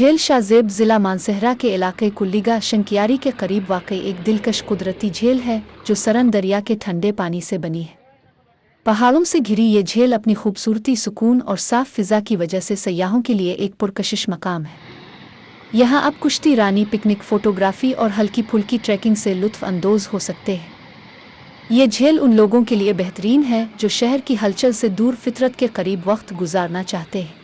झील शाहजेब ज़िला मानसहरह के इलाके कलीगाह शंकियारी के करीब वाक़ई एक दिलकश कुदरती झील है जो सरन दरिया के ठंडे पानी से बनी है। पहाड़ों से घिरी ये झील अपनी खूबसूरती, सुकून और साफ़ फ़िज़ा की वजह से सयाहों के लिए एक पुरकशिश मकाम है। यहाँ आप कुश्ती रानी, पिकनिक, फ़ोटोग्राफ़ी और हल्की फुल्की ट्रैकिंग से लुत्फ़ अंदोज़ हो सकते हैं। ये झील उन लोगों के लिए बेहतरीन है जो शहर की हलचल से दूर फितरत के करीब वक्त गुजारना चाहते हैं।